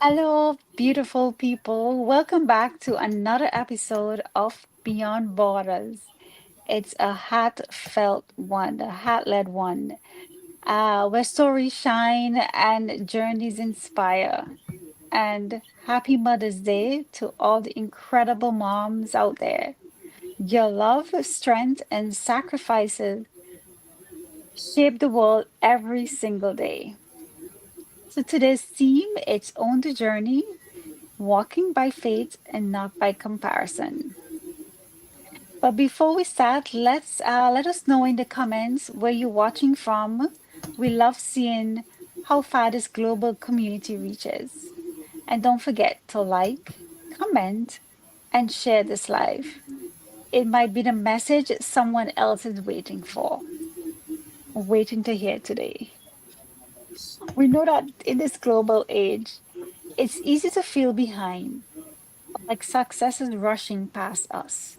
Hello, beautiful people. Welcome back to another episode of Beyond Borders. It's a heartfelt one, a heart-led one, where stories shine and journeys inspire. And happy Mother's Day to all the incredible moms out there. Your love, strength, and sacrifices shape the world every single day. So today's theme, it's Own the Journey, walking by faith and not by comparison. But before we start, let us know in the comments where you're watching from. We love seeing how far this global community reaches. And don't forget to like, comment, and share this live. It might be the message someone else is waiting for, waiting to hear today. We know that in this global age, it's easy to feel behind, like success is rushing past us.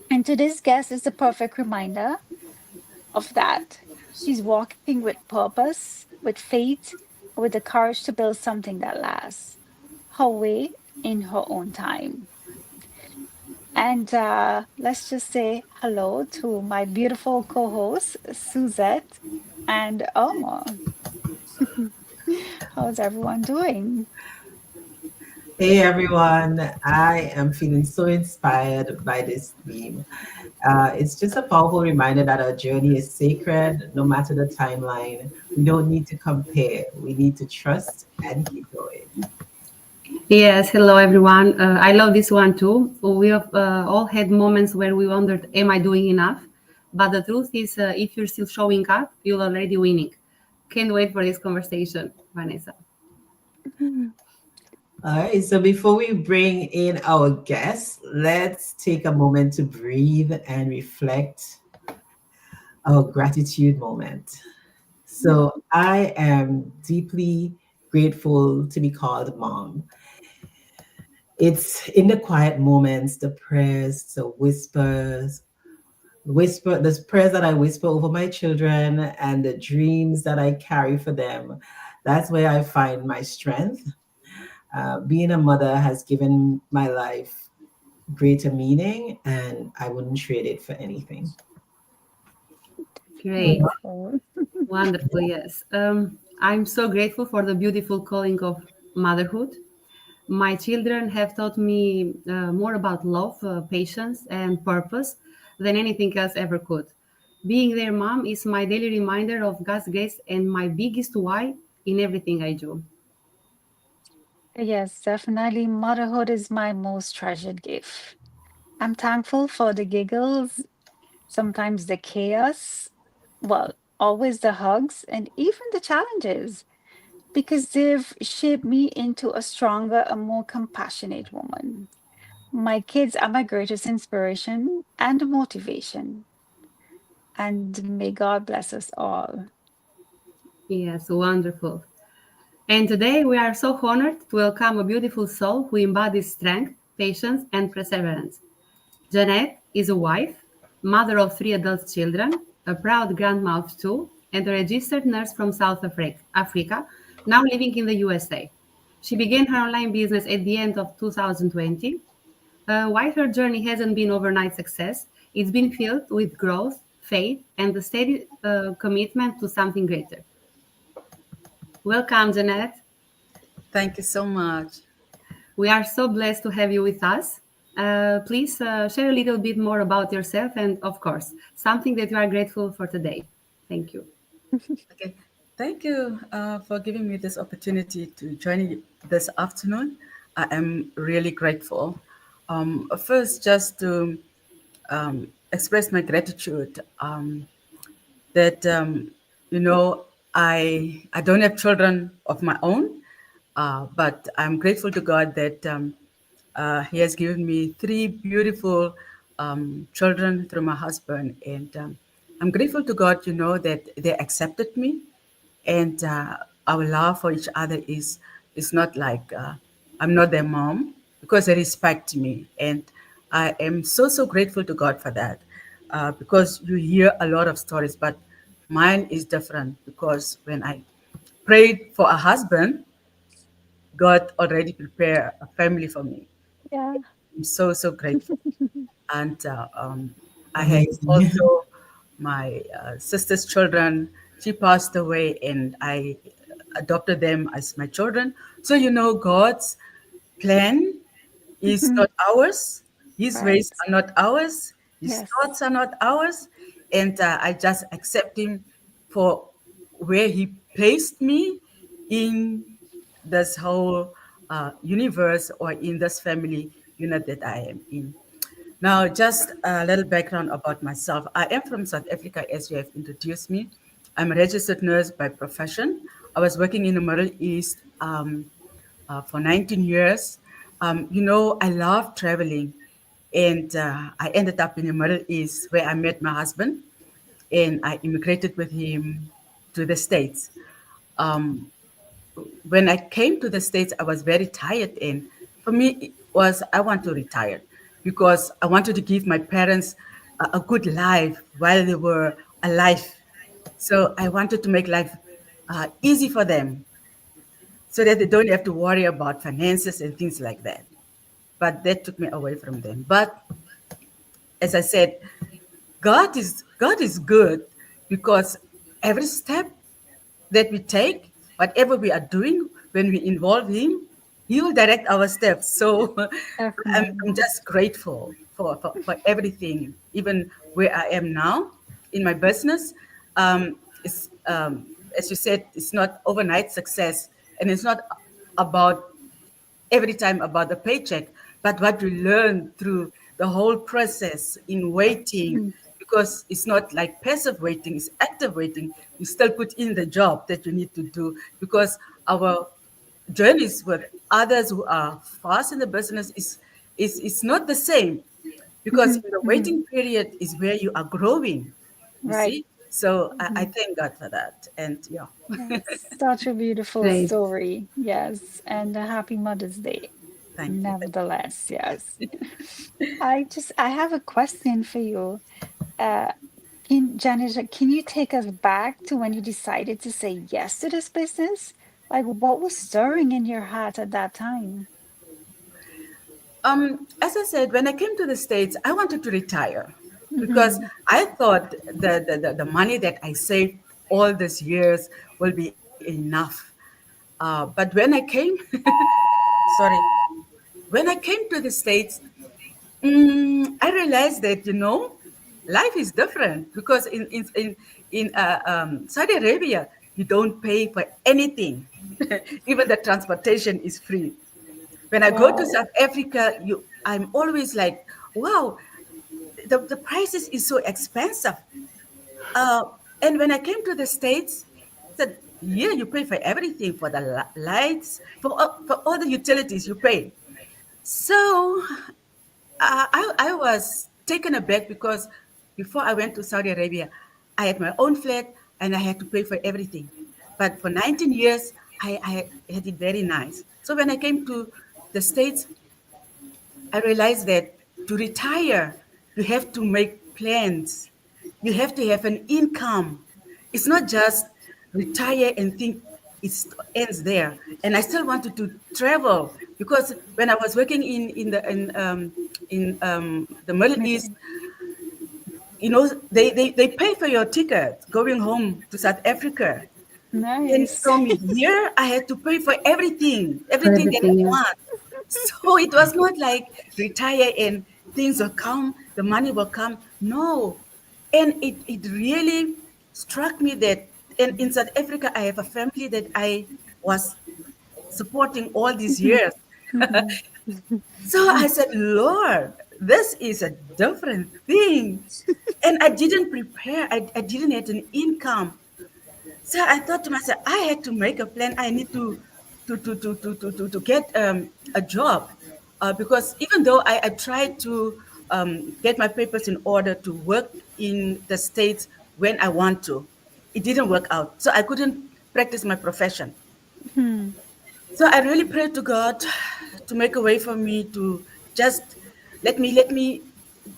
And today's guest is the perfect reminder of that. She's walking with purpose, with faith, with the courage to build something that lasts, her way in her own time. And let's just say hello to my beautiful co hosts, Suzette and Omar. How's everyone doing? Hey everyone, I am feeling so inspired by this theme. It's just a powerful reminder that our journey is sacred no matter the timeline. We don't need to compare, we need to trust and keep going. Yes, hello everyone. I love this one too. We have all had moments where we wondered, am I doing enough? But the truth is, if you're still showing up, you're already winning. Can't wait for this conversation, Vanessa. Mhm. All right, so before we bring in our guests, let's take a moment to breathe and reflect our gratitude moment. So, I am deeply grateful to be called mom. It's in the quiet moments, the prayers, the the prayers that I whisper over my children and the dreams that I carry for them. That's where I find my strength. Being a mother has given my life greater meaning, and I wouldn't trade it for anything. Great, Wonderful. wonderful, yes. I'm so grateful for the beautiful calling of motherhood. My children have taught me more about love, patience, and purpose than anything else ever could. Being their mom is my daily reminder of God's grace and my biggest why in everything I do. Yes, definitely. Motherhood is my most treasured gift. I'm thankful for the giggles, sometimes the chaos, well, always the hugs, and even the challenges, because they've shaped me into a stronger and more compassionate woman. My kids are my greatest inspiration and motivation, and may God bless us all. Yes, wonderful. And today we are so honored to welcome a beautiful soul who embodies strength, patience, and perseverance. Janette is a wife, mother of three adult children, a proud grandma of two, and a registered nurse from South Africa, now living in the USA. She began her online business at the end of 2020. While her journey hasn't been overnight success, it's been filled with growth, faith, and a steady commitment to something greater. Welcome, Janette. Thank you so much. We are so blessed to have you with us. Please share a little bit more about yourself and, of course, something that you are grateful for today. Thank you. Okay, thank you for giving me this opportunity to join you this afternoon. I am really grateful. First, just to express my gratitude that you know I don't have children of my own, but I'm grateful to God that He has given me three beautiful children through my husband, and I'm grateful to God, that they accepted me, and our love for each other is not like I'm not their mom because they respect me, and I am so grateful to God for that because you hear a lot of stories, but mine is different because when I prayed for a husband, God already prepared a family for me. Yeah. I'm so, so grateful. And I had Amazing. also my sister's children. She passed away, and I adopted them as my children. So, God's plan is Mhm. not ours. His ways Right. are not ours. His Yes. thoughts are not ours. And I just accept him for where he placed me in this whole universe, or in this family unit that I am in. Now, just a little background about myself. I am from South Africa, as you have introduced me. I'm a registered nurse by profession. I was working in the Middle East for 19 years. I love traveling, and I ended up in the Middle East where I met my husband, and I immigrated with him to the States. Um, when I came to the States, I was very tired. And for me, it was I want to retire because I wanted to give my parents a good life while they were alive. So I wanted to make life easy for them so that they don't have to worry about finances and things like that. But that took me away from them. But as I said, God is good because every step that we take, whatever we are doing, when we involve Him, He will direct our steps. So I'm Definitely. just grateful for everything, even where I am now in my business. It's as you said, it's not overnight success, and it's not about every time about the paycheck, but what we learn through the whole process in waiting, Mhm. because it's not like passive waiting, it's active waiting. You still put in the job that you need to do, because our journeys with others who are fast in the business is not the same, because Mhm. in the Mhm. waiting period is where you are growing, you Right. see. So I Mhm. thank God for that. And yeah, Yes. Such a beautiful Great. story. Yes. And a happy Mother's Day. thank you. Nevertheless, yes. I have a question for you. Uh, Janetta, can you take us back to when you decided to say yes to this business? Like, what was stirring in your heart at that time? As I said, when I came to the States, I wanted to retire because Hmm. I thought the money that I saved all these years will be enough. But when I came, sorry, when I came to the States, I realized that, life is different, because in Saudi Arabia, you don't pay for anything. Even the transportation is free. When I go to Wow. South Africa, I'm always like, wow, the prices is so expensive. Uh, and when I came to the States, said, yeah, you pay for everything, for the lights, for all the utilities you pay. So I was taken aback, because before I went to Saudi Arabia, I had my own flat and I had to pay for everything. But for 19 years, I had it very nice. So when I came to the States, I realized that to retire, you have to make plans. You have to have an income. It's not just retire and think it ends there. And I still wanted to travel, because when I was working in the Middle East, Middle. they pay for your ticket going home to South Africa. And Nice. from here, I had to pay for everything, For everything that I everything, yeah. want. So it was not like retire and things will come, the money will come. No. And it really struck me that in South Africa, I have a family that I was supporting all these Mhm. years. Mhm. So I said, Lord, this is a different thing. And I didn't prepare, I didn't have an income. So I thought to myself, I had to make a plan. I need to get a job, because even though I tried to get my papers in order to work in the States when I want to, it didn't work out. So I couldn't practice my profession. Mhm. So I really prayed to God to make a way for me to just let me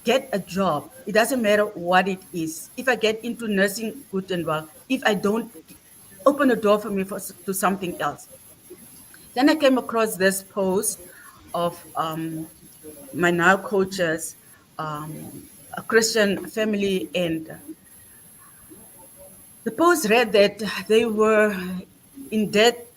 get a job. It doesn't matter what it is. If I get into nursing, good and well. If I don't, open a door for me to something else. Then I came across this post of my now coaches, a Christian family, and the post read that they were in debt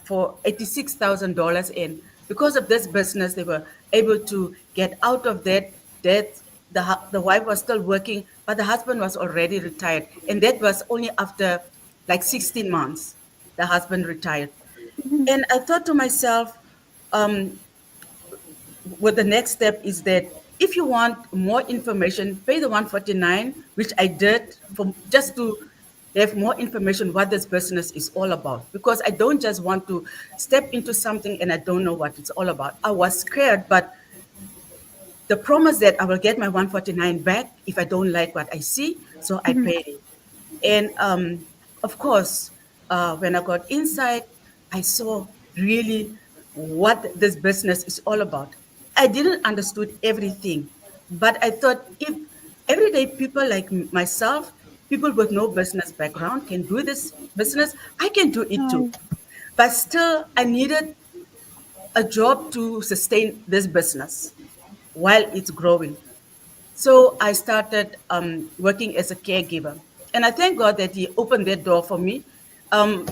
for $86,000, and because of this business, they were able to get out of that debt. The wife was still working, but the husband was already retired, and that was only after like 16 months. The husband retired, Mhm. and I thought to myself, um, well, the next step is that if you want more information, pay the 149, which I did for just to have more information what this business is all about. Because I don't just want to step into something and I don't know what it's all about. I was scared, but the promise that I will get my 149 back if I don't like what I see, so I Mhm. paid it. And of course, when I got inside, I saw really what this business is all about. I didn't understood everything, but I thought if everyday people like myself, people with no business background, can do this business, I can do it too. Nice. But still, I needed a job to sustain this business while it's growing. So I started working as a caregiver. And I thank God that He opened that door for me.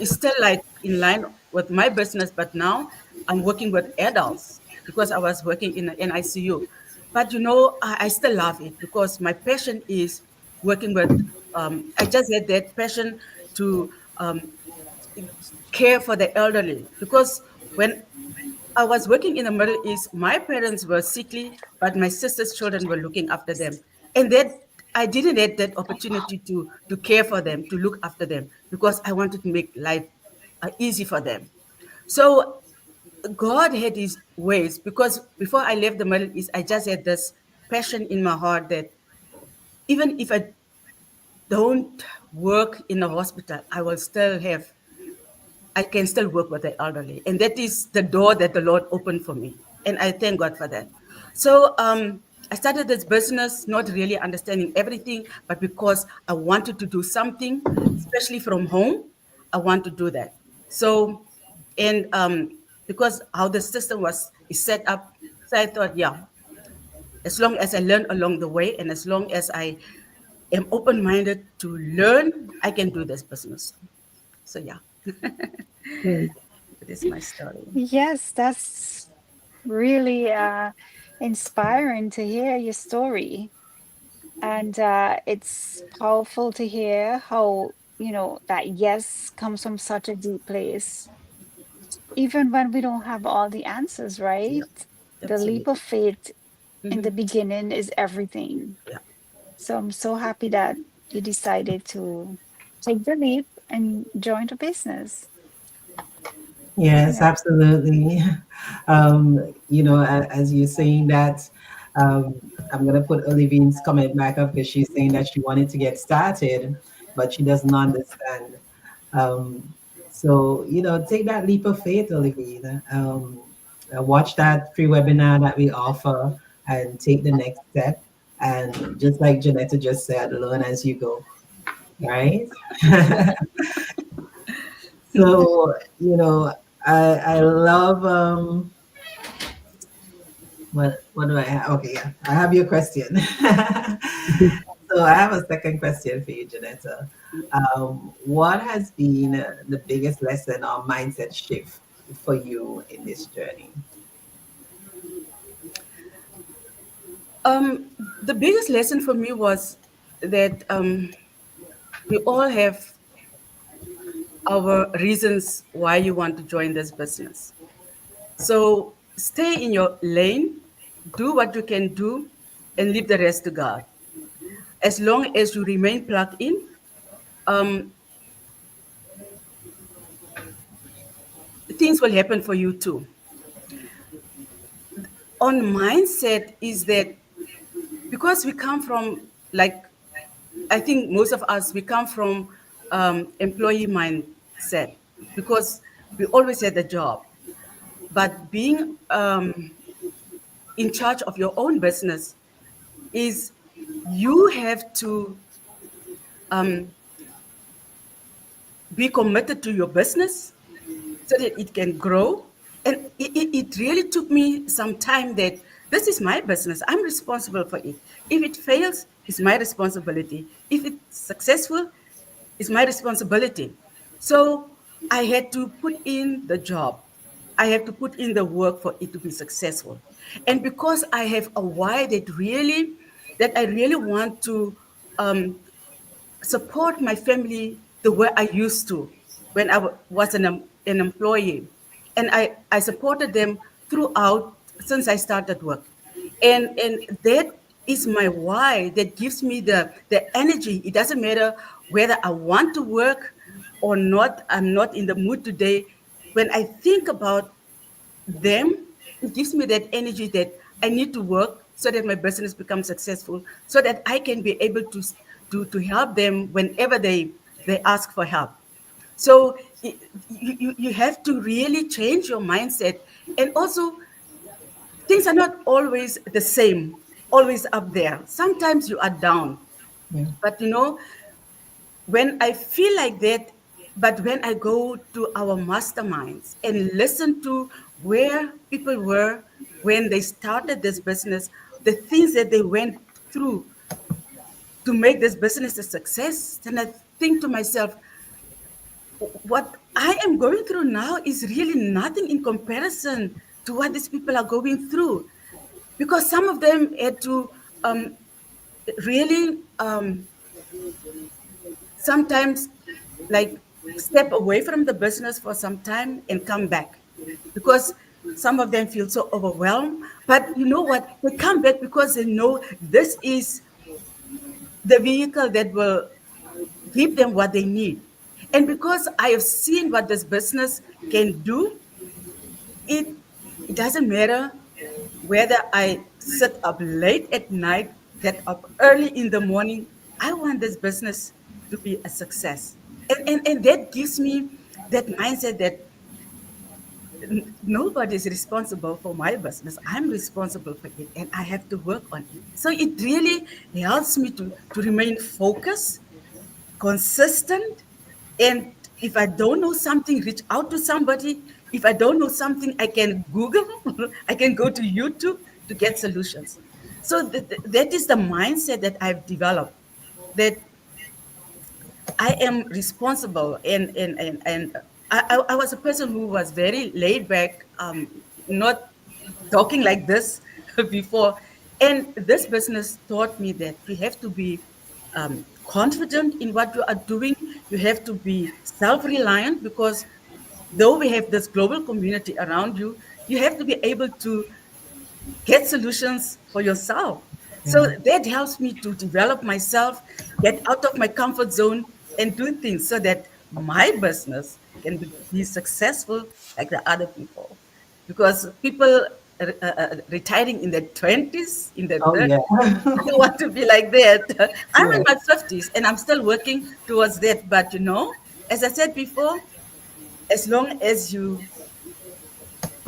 It's still like in line with my business, but now I'm working with adults because I was working in an ICU. But I still love it because my passion is working with, I just had that passion to care for the elderly because when I was working in the Middle East. My parents were sickly, but my sister's children were looking after them. And that I didn't get that opportunity to care for them, to look after them, because I wanted to make life easy for them. So God had His ways because before I left the Middle East, I just had this passion in my heart that even if I don't work in a hospital, I can still work with the elderly. And that is the door that the Lord opened for me. And I thank God for that. So I started this business, not really understanding everything, but because I wanted to do something, especially from home, I want to do that. So, and because how the system is set up, so I thought, yeah, as long as I learn along the way and as long as I am open-minded to learn, I can do this business. So yeah, Great. that is my story. Yes, that's really inspiring to hear your story. And it's powerful to hear how, that yes comes from such a deep place, even when we don't have all the answers, Yeah, right? The leap of absolutely. faith in the Hmm. beginning is everything. Yeah. So I'm so happy that you decided to take the leap and join the business. Yes, Yeah. absolutely. As you're saying that, I'm going to put Olivine's comment back up because she's saying that she wanted to get started, but she doesn't understand. Um, take that leap of faith, Olivine. Watch that free webinar that we offer and take the next step. And just like Janetta just said, learn as you go, right? So, I love what do I have? Okay, yeah, I have your question. So I have a second question for you, Janetta. What has been the biggest lesson or mindset shift for you in this journey? Um, the biggest lesson for me was that we all have our reasons why you want to join this business. So stay in your lane, do what you can do, and leave the rest to God. As long as you remain plugged in, um, things will happen for you too. On mindset is that because we come from, like, I think most of us, we come from employee mindset because we always had a job. But being in charge of your own business is you have to be committed to your business so that it can grow. And it really took me some time that this is my business. I'm responsible for it. If it fails, it's my responsibility. If it's successful, it's my responsibility. So I had to put in the job. I have to put in the work for it to be successful. And because I have a why that I really want to um, support my family the way I used to when I was an employee. And I supported them throughout since I started work. And that is my why that gives me the energy. It doesn't matter whether I want to work or not, I'm not in the mood today. When I think about them, it gives me that energy that I need to work so that my business becomes successful, so that I can be able to help them whenever they ask for help. So you have to really change your mindset. And also, things are not always the same, always up there. Sometimes you are down. Yeah. But when I feel like that, but when I go to our masterminds and listen to where people were when they started this business, the things that they went through to make this business a success, then I think to myself, what I am going through now is really nothing in comparison to what these people are going through. Because some of them had to really sometimes like step away from the business for some time and come back, because some of them feel so overwhelmed. But you know what, they come back because they know this is the vehicle that will give them what they need. And because I have seen what this business can do, it it doesn't matter whether I sit up late at night, get up early in the morning. I want this business to be a success. And that gives me that mindset that nobody is responsible for my business. I'm responsible for it and I have to work on it. So it really helps me to remain focused, consistent. And if I don't know something, reach out to somebody. If I don't know something, I can Google, I can go to YouTube to get solutions. So that is the mindset that I've developed, that I am responsible. And I was a person who was very laid back, not talking like this before. And this business taught me that you have to be confident in what you are doing. You have to be self-reliant, because though we have this global community around you, you have to be able to get solutions for yourself. So Yeah. that helps me to develop myself, get out of my comfort zone, and do things so that my business can be successful like the other people. Because people retiring in their 20s, in their Oh, yeah. 30s, I don't want to be like that. I'm in Yeah. my 50s and I'm still working towards that. But as I said before, as long as you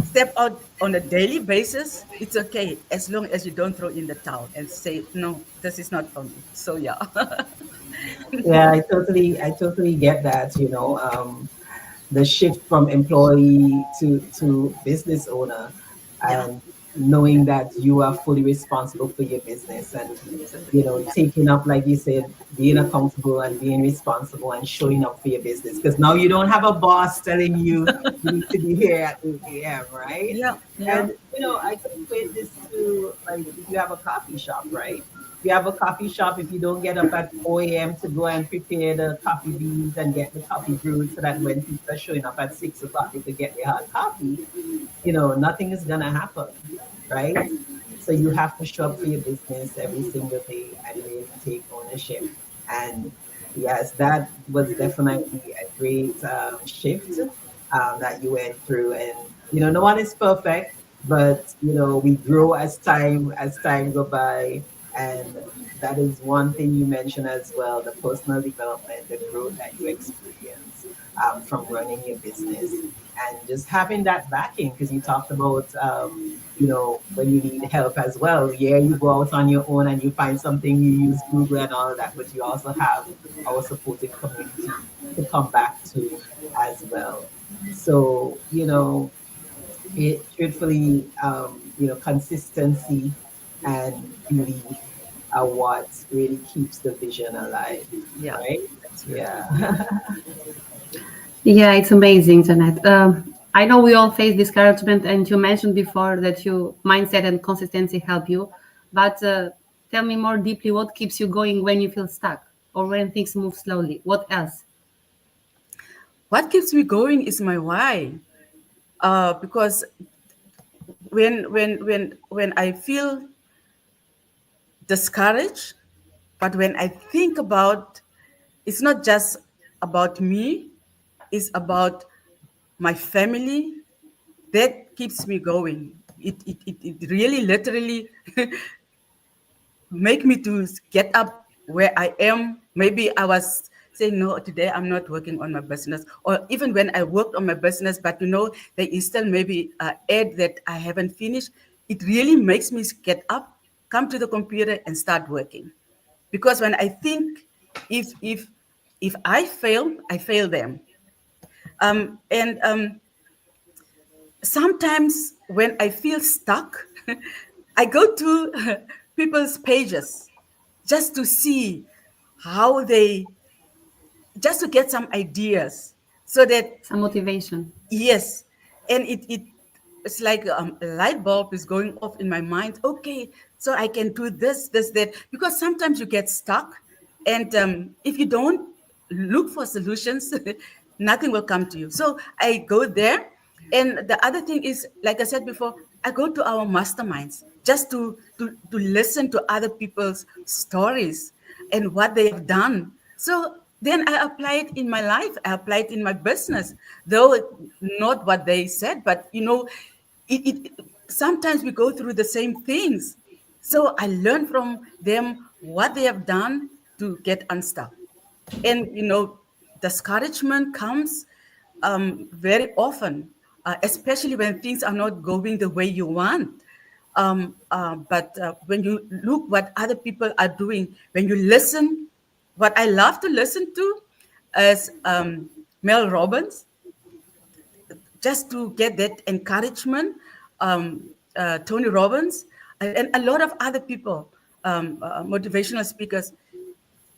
step out on a daily basis, it's okay, as long as you don't throw in the towel and say, no, this is not for me. So yeah. Yeah, I totally get that, the shift from employee to business owner, Yeah. and knowing that you are fully responsible for your business, and taking up, like you said, being accountable and being responsible and showing up for your business, because now you don't have a boss telling you you need to be here at 8 a.m., right? Yeah. Yeah. And I could equate this to, like, if you have a coffee shop, right? You have a coffee shop, if you don't get up at 4 a.m. to go and prepare the coffee beans and get the coffee brewed so that when people are showing up at 6 o'clock, they could get their hot coffee, nothing is going to happen, right? So you have to show up for your business every single day and really take ownership. And yes, that was definitely a great shift that you went through. And no one is perfect, but we grow as time go by. And that is one thing you mentioned as well, the personal development, the growth that you experience from running your business, and just having that backing, because you talked about when you need help as well. Yeah, you go out on your own and you find something, you use Google and all of that, but you also have our supportive community to come back to as well. So, it truthfully, consistency and belief are what really keeps the vision alive, Yeah, right? absolutely. Yeah. Yeah, it's amazing, Janet. I know we all face discouragement, and you mentioned before that your mindset and consistency help you. But tell me more deeply, what keeps you going when you feel stuck or when things move slowly? What else? What keeps me going is my why. Because when I feel discouraged, but when I think about, it's not just about me, it's about my family. That keeps me going. It really literally make me to get up where I am. Maybe I was saying, no, today I'm not working on my business. Or even when I worked on my business, but there is still maybe an ad that I haven't finished. It really makes me get up, come to the computer and start working. Because when I think, if if if I fail them. And sometimes when I feel stuck, I go to people's pages just to see how they, just to get some ideas, so that, Some motivation. yes, and it's like a light bulb is going off in my mind. Okay, so I can do this, that, because sometimes you get stuck, and if you don't look for solutions, nothing will come to you. So I go there, and the other thing is, like I said before, I go to our masterminds just to listen to other people's stories and what they have done. So then I apply it in my life. I apply it in my business, though not what they said, but it sometimes we go through the same things. So I learn from them what they have done to get unstuck. And discouragement comes very often, especially when things are not going the way you want. But when you look what other people are doing, when you listen, what I love to listen to is Mel Robbins, just to get that encouragement. Tony Robbins, and a lot of other people, motivational speakers,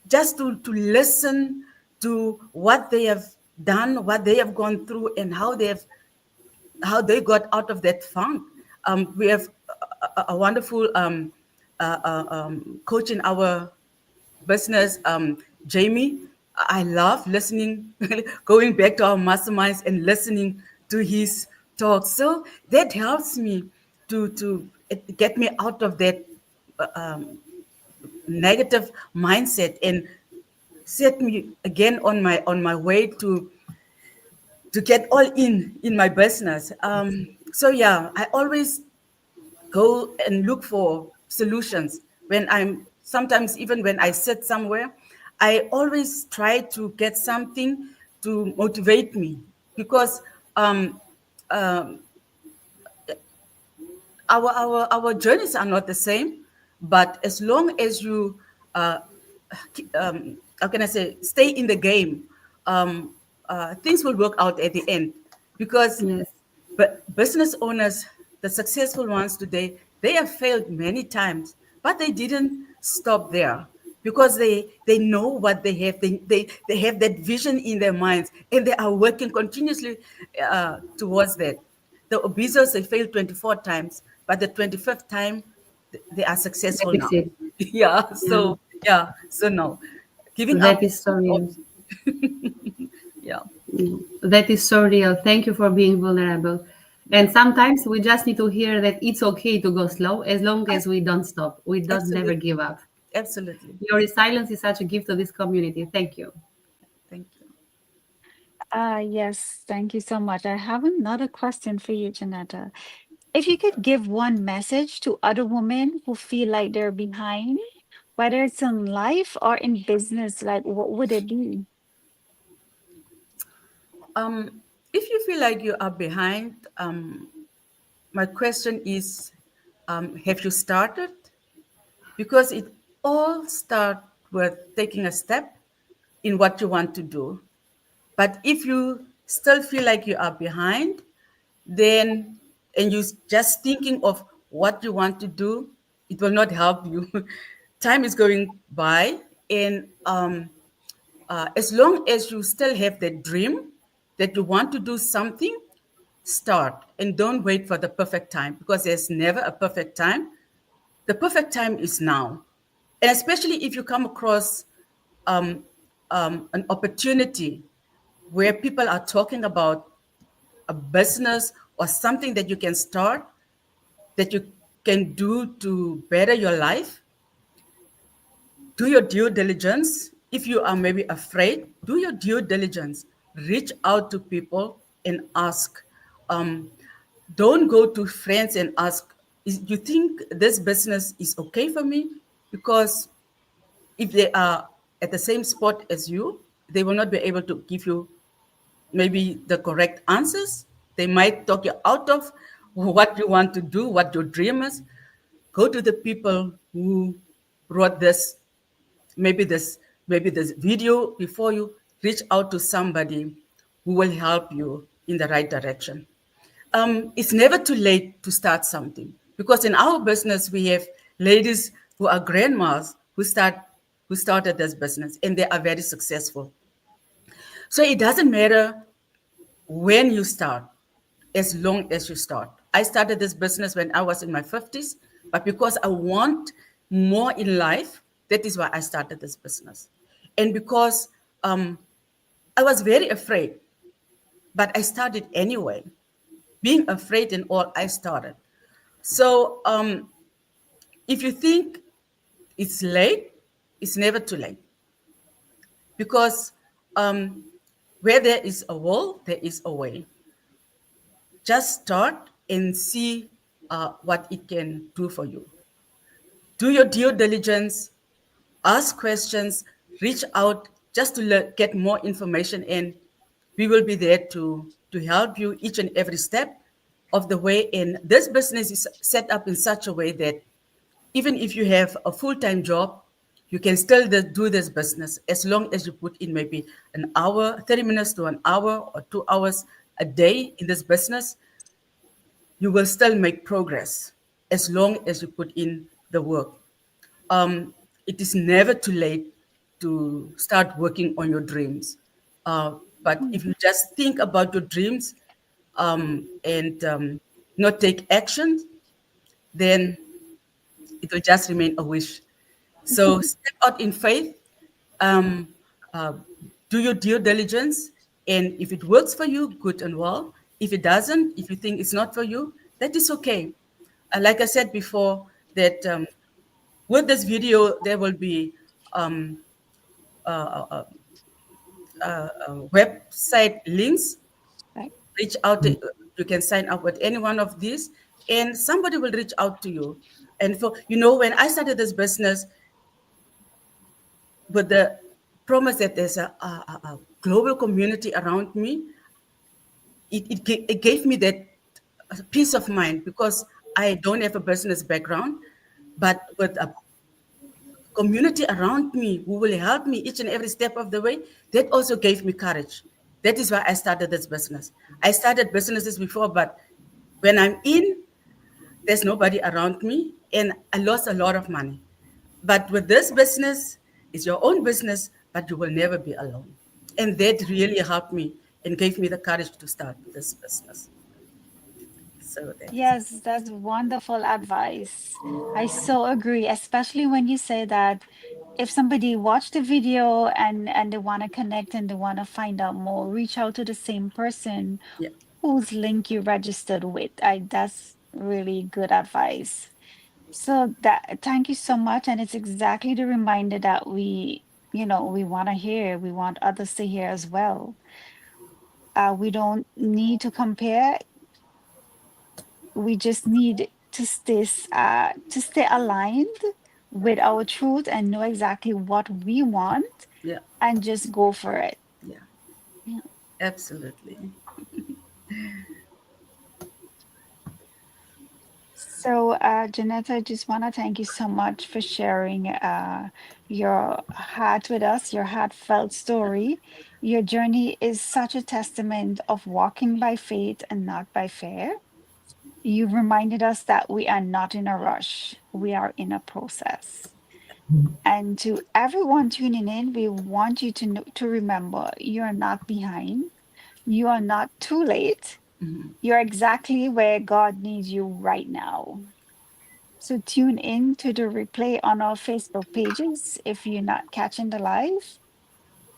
just to listen to what they have done, what they have gone through, and how they got out of that funk. We have a wonderful coach in our business, Jamie. I love listening, going back to our masterminds and listening to his talks. So that helps me to get me out of that negative mindset and set me again on my way to get all in my business. So yeah, I always go and look for solutions when I'm, sometimes even when I sit somewhere, I always try to get something to motivate me, because um, our journeys are not the same. But as long as you uh, how can I say, stay in the game, um, things will work out at the end. Because Yes. business owners, the successful ones today, they have failed many times, but they didn't stop there, because they know what they have. They have that vision in their minds, and they are working continuously towards that. The Obezos, they failed 24 times, but the 25th time, they are They successful now. succeed. Yeah, Yeah. so, yeah, so no. Giving up That is is so not real. option. Yeah, That is so real. Thank you for being vulnerable. And sometimes we just need to hear that it's okay to go slow as long as we don't stop. We don't never absolutely. give up. Absolutely. Your resilience is such a gift to this community. Thank you. Thank you. Yes, thank you so much. I have another question for you, Janetta. If you could give one message to other women who feel like they're behind, whether it's in life or in business, like what would it be? If you feel like you are behind, my question is, have you started? Because it all starts with taking a step in what you want to do. But if you still feel like you are behind, then, and you just thinking of what you want to do, it will not help you. Time is going by, and as long as you still have that dream that you want to do something, start and don't wait for the perfect time, because there's never a perfect time. The perfect time is now. And especially if you come across an opportunity where people are talking about a business or something that you can start, that you can do to better your life, do your due diligence. If you are maybe afraid, do your due diligence. Reach out to people and ask. Um, don't go to friends and ask, you think this business is okay for me? Because if they are at the same spot as you, they will not be able to give you maybe the correct answers. They might talk you out of what you want to do, what your dream is. Go to the people who wrote this, maybe this, maybe this video before you. Reach out to somebody who will help you in the right direction. It's never too late to start something, because in our business we have ladies who are grandmas who started this business, and they are very successful. So it doesn't matter when you start, as long as you start. I started this business when I was in my 50s, but because I want more in life, that is why I started this business. And because I was very afraid, but I started anyway. Being afraid and all, I started. So if you think it's late, it's never too late, because um, where there is a will, there is a way. Just start and see what it can do for you. Do your due diligence, ask questions, reach out just to get more information, and we will be there to help you each and every step of the way. And this business is set up in such a way that even if you have a full-time job, you can still do this business as long as you put in maybe an hour, 30 minutes to an hour or 2 hours a day in this business. You will still make progress as long as you put in the work. It is never too late to start working on your dreams. But if you just think about your dreams and not take action, then it will just remain a wish. So step out in faith, um, uh, do your due diligence, and if it works for you, good and well. If it doesn't, if you think it's not for you, that is okay. Like I said before, that with this video, there will be website links. Right. Reach out. You can sign up with any one of these, and somebody will reach out to you. And for when I started this business, with the promise that there's a global community around me, it gave me that peace of mind, because I don't have a business background, but with a community around me who will help me each and every step of the way, that also gave me courage. That is why I started this business. I started businesses before, but when I'm in, there's nobody around me, and I lost a lot of money. But with this business, it's your own business, but you will never be alone. And that really helped me and gave me the courage to start this business. So that is it. Yes, that's wonderful advice. I so agree, especially when you say that if somebody watched the video and they want to connect and they want to find out more, reach out to the same person Yeah, whose link you registered with. That's really good advice. So that thank you so much. And it's exactly the reminder that we want to hear. We want others to hear as well. We don't need to compare. We just need to stay aligned with our truth and know exactly what we want yeah, and just go for it. yeah, Yeah. absolutely. So, Janetta, I just want to thank you so much for sharing your heart with us, your heartfelt story. Your journey is such a testament of walking by faith and not by fear. You reminded us that we are not in a rush, we are in a process. And to everyone tuning in, we want you to to remember you are not behind, you are not too late. You're exactly where God needs you right now. So tune in to the replay on our Facebook pages if you're not catching the live,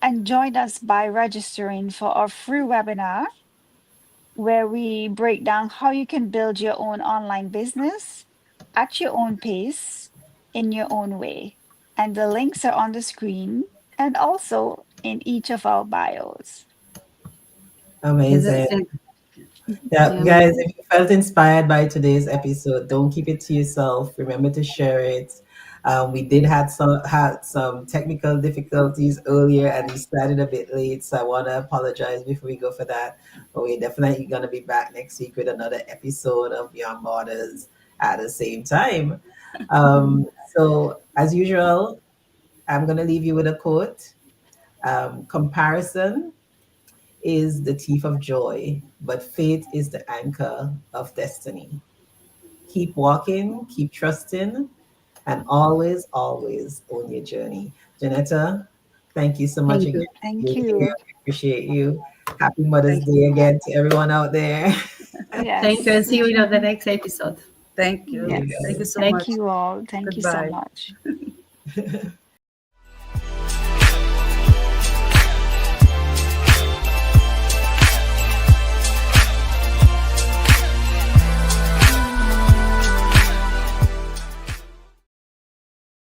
and join us by registering for our free webinar where we break down how you can build your own online business at your own pace in your own way. And the links are on the screen and also in each of our bios. Yes, Amazing. and Yeah, yeah, guys, if you felt inspired by today's episode, don't keep it to yourself. Remember to share it. We did had some technical difficulties earlier, and we started a bit late, so I want to apologize before we go for that. But we're definitely gonna be back next week with another episode of Beyond Borders at the same time. So as usual, I'm gonna leave you with a quote. Comparison is the thief of joy, but faith is the anchor of destiny. Keep walking, keep trusting, and always, always own your journey. Janetta, thank you so much thank again you. for Thank being here. you. We appreciate you. Happy Mother's Thank Day you. again to everyone out there. Thank you, and Yes. see you in the next episode. Thank There you. you Thank Yes. you so Thank much. you all. Thank you so Goodbye. much. go.